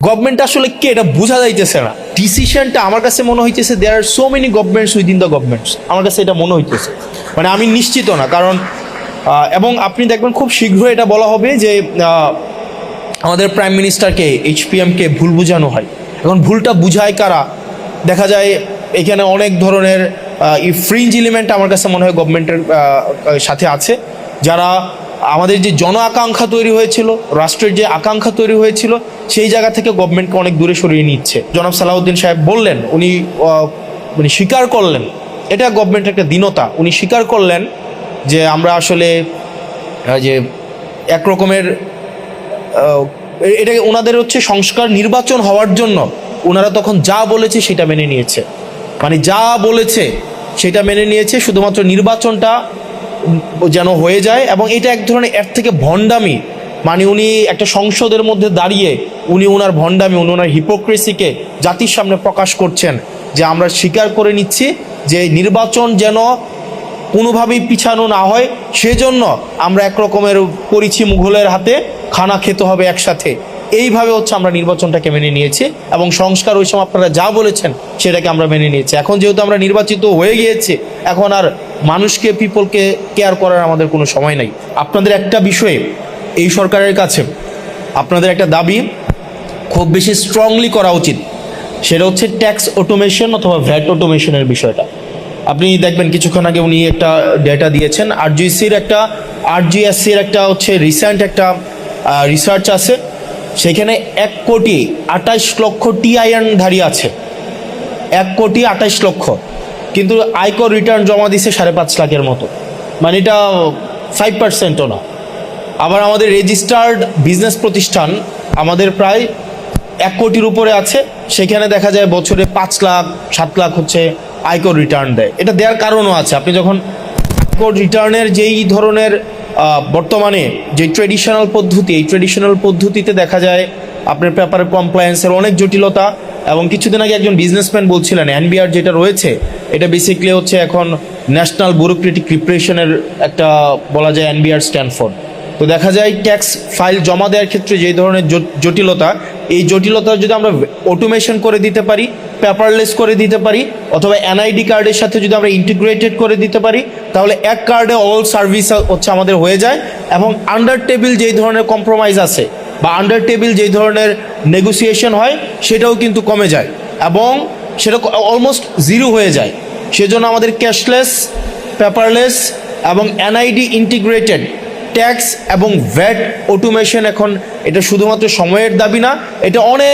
Government আসলে কে এটা বোঝা যাইতেছে না। ডিসিশনটা আমার কাছে মনে হইতেছে there are so many governments within the governments, আমার কাছে এটা মনে হইতেছে, মানে আমি নিশ্চিত না। কারণ এবং আপনি দেখবেন খুব শীঘ্রই এটা বলা হবে যে আমাদের প্রাইম মিনিস্টারকে HPMকে ভুল বোঝানো হয়। এখন ভুলটা বুঝায় কারা? দেখা যায় এখানে অনেক ধরনের ফ্রিঞ্জ এলিমেন্ট আমার কাছে মনে হয় গভর্নমেন্টের সাথে আছে, যারা আমাদের যে জন আকাঙ্ক্ষা তৈরি হয়েছিল, রাষ্ট্রের যে আকাঙ্ক্ষা তৈরি হয়েছিল, সেই জায়গা থেকে গভর্নমেন্টকে অনেক দূরে সরিয়ে নিচ্ছে। জনাব সালাউদ্দিন সাহেব বললেন, উনি মানে স্বীকার করলেন, এটা গভর্নমেন্টের একটা দীনতা, উনি স্বীকার করলেন যে আমরা আসলে যে একরকমের এটা ওনাদের হচ্ছে সংস্কার নির্বাচন হওয়ার জন্য ওনারা তখন যা বলেছে সেটা মেনে নিয়েছে, মানে যা বলেছে সেটা মেনে নিয়েছে, শুধুমাত্র নির্বাচনটা যেন হয়ে যায়। এবং এটা এক ধরনের এর থেকে ভণ্ডামি, মানে উনি একটা সংসদের মধ্যে দাঁড়িয়ে উনি ওনার ভণ্ডামি, উনি ওনার হিপোক্রেসিকে জাতির সামনে প্রকাশ করছেন যে আমরা স্বীকার করে নিচ্ছি যে নির্বাচন যেন কোনোভাবেই পিছানো না হয়, সেজন্য আমরা একরকমের পরিচি মুঘলের হাতে খানা খেতে হবে একসাথে, এইভাবে হচ্ছে আমরা নির্বাচনটাকে মেনে নিয়েছি এবং সংস্কার ওই সময় আপনারা যা বলেছেন সেটাকে আমরা মেনে নিয়েছি। এখন যেহেতু আমরা নির্বাচিত হয়ে গিয়েছি, এখন আর মানুষকে পিপলকে কেয়ার করার আমাদের কোনো সময় নাই। আপনাদের একটা বিষয়ে এই সরকারের কাছে আপনাদের একটা দাবি খুব বেশি স্ট্রংলি করা উচিত, সেটা হচ্ছে ট্যাক্স অটোমেশন অথবা ভ্যাট অটোমেশনের বিষয়টা। আপনি দেখবেন কিছুক্ষণ আগে উনি একটা ডেটা দিয়েছেন, RGSCর একটা হচ্ছে রিসেন্ট একটা রিসার্চ আছে, সেখানে 1,28,00,000 TIN ধারী আছে, 1,28,00,000, কিন্তু আয়কর রিটার্ন জমা দিছে 5.5 লাখের মতো, মানে এটা 5%ও না। আবার আমাদের রেজিস্টার্ড বিজনেস প্রতিষ্ঠান আমাদের প্রায় 1 কোটির উপরে আছে, সেখানে দেখা যায় বছরে 5 লাখ 7 লাখ হচ্ছে আয়কর রিটার্ন দেয়। এটা দেওয়ার কারণও আছে, আপনি যখন আয়কর রিটার্নের যেই ধরনের বর্তমানে যে ট্রেডিশনাল পদ্ধতি, এই ট্রেডিশনাল পদ্ধতিতে দেখা যায় আপনার পেপার কমপ্লায়েন্সের অনেক জটিলতা। এবং কিছুদিন আগে একজন বিজনেসম্যান বলছিলেন NBR যেটা রয়েছে এটা বেসিক্যালি হচ্ছে এখন ন্যাশনাল ব্যুরোক্রেটিক রিপ্রেশনের একটা বলা যায় NBR স্ট্যান্ড ফর। তো দেখা যায় ট্যাক্স ফাইল জমা দেওয়ার ক্ষেত্রে যেই ধরনের জটিলতা, এই জটিলতা যদি আমরা অটোমেশন করে দিতে পারি, পেপারলেস করে দিতে পারি, অথবা NID কার্ডের সাথে যদি আমরা ইন্টিগ্রেটেড করে দিতে পারি, তাহলে এক কার্ডে অল সার্ভিস হচ্ছে আমাদের হয়ে যায়। এবং আন্ডার টেবিল যেই ধরনের কম্প্রোমাইজ আছে বা আন্ডার টেবিল যেই ধরনের নেগোসিয়েশন হয় সেটাও কিন্তু কমে যায় এবং সেটা অলমোস্ট জিরো হয়ে যায়। সেজন্য আমাদের ক্যাশলেস, পেপারলেস এবং NID ইন্টিগ্রেটেড ট্যাক্স এবং ভ্যাট অটোমেশন, এখন এটা শুধুমাত্র সময়ের দাবি না, এটা অনেক